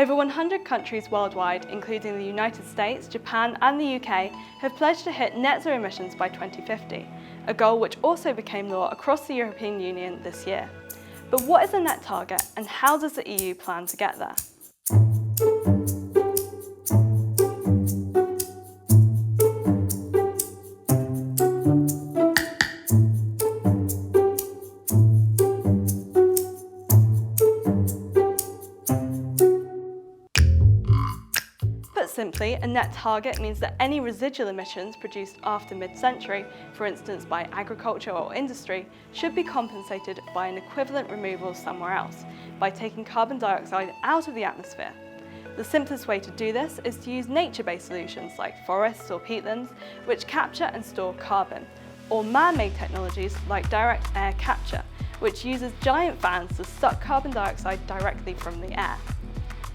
Over 100 countries worldwide, including the United States, Japan and the UK, have pledged to hit net zero emissions by 2050, a goal which also became law across the European Union this year. But what is a net target and how does the EU plan to get there? Put simply, a net target means that any residual emissions produced after mid-century, for instance by agriculture or industry, should be compensated by an equivalent removal somewhere else, by taking carbon dioxide out of the atmosphere. The simplest way to do this is to use nature-based solutions like forests or peatlands, which capture and store carbon, or man-made technologies like direct air capture, which uses giant fans to suck carbon dioxide directly from the air.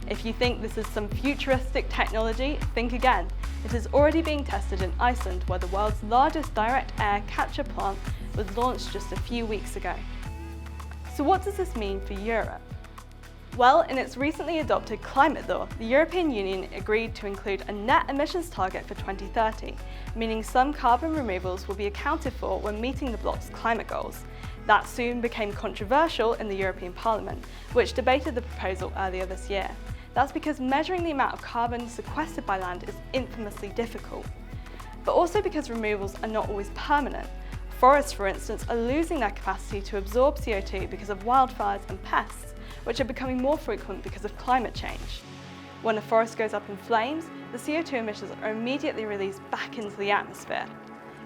If you think this is some futuristic technology, think again. It is already being tested in Iceland, where the world's largest direct air capture plant was launched just a few weeks ago. So what does this mean for Europe? Well, in its recently adopted climate law, the European Union agreed to include a net emissions target for 2030, meaning some carbon removals will be accounted for when meeting the bloc's climate goals. That soon became controversial in the European Parliament, which debated the proposal earlier this year. That's because measuring the amount of carbon sequestered by land is infamously difficult. But also because removals are not always permanent. Forests, for instance, are losing their capacity to absorb CO2 because of wildfires and pests, which are becoming more frequent because of climate change. When a forest goes up in flames, the CO2 emissions are immediately released back into the atmosphere.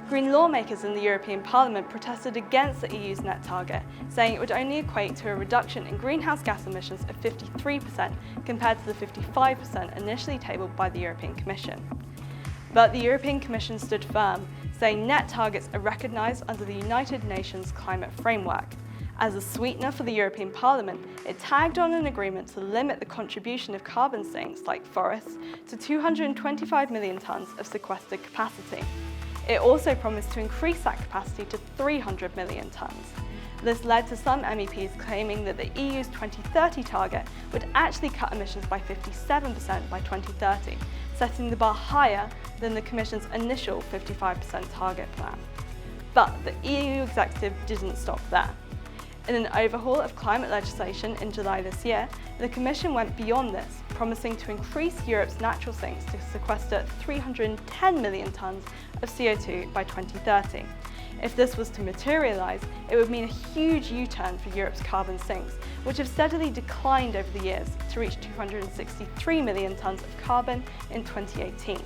Green lawmakers in the European Parliament protested against the EU's net target, saying it would only equate to a reduction in greenhouse gas emissions of 53% compared to the 55% initially tabled by the European Commission. But the European Commission stood firm, saying net targets are recognised under the United Nations climate framework. As a sweetener for the European Parliament, it tagged on an agreement to limit the contribution of carbon sinks, like forests, to 225 million tonnes of sequestered capacity. It also promised to increase that capacity to 300 million tonnes. This led to some MEPs claiming that the EU's 2030 target would actually cut emissions by 57% by 2030, setting the bar higher than the Commission's initial 55% target plan. But the EU executive didn't stop there. In an overhaul of climate legislation in July this year, the Commission went beyond this, promising to increase Europe's natural sinks to sequester 310 million tonnes of CO2 by 2030. If this was to materialise, it would mean a huge U-turn for Europe's carbon sinks, which have steadily declined over the years to reach 263 million tonnes of carbon in 2018.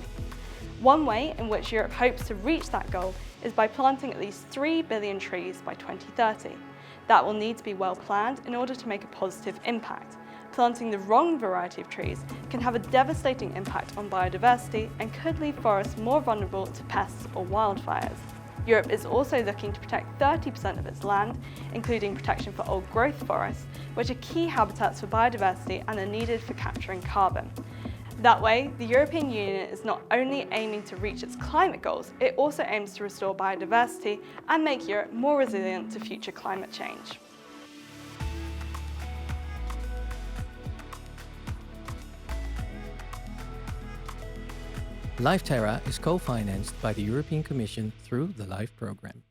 One way in which Europe hopes to reach that goal is by planting at least 3 billion trees by 2030. That will need to be well planned in order to make a positive impact. Planting the wrong variety of trees can have a devastating impact on biodiversity and could leave forests more vulnerable to pests or wildfires. Europe is also looking to protect 30% of its land, including protection for old growth forests, which are key habitats for biodiversity and are needed for capturing carbon. That way, the European Union is not only aiming to reach its climate goals, it also aims to restore biodiversity and make Europe more resilient to future climate change. LifeTerra is co-financed by the European Commission through the LIFE programme.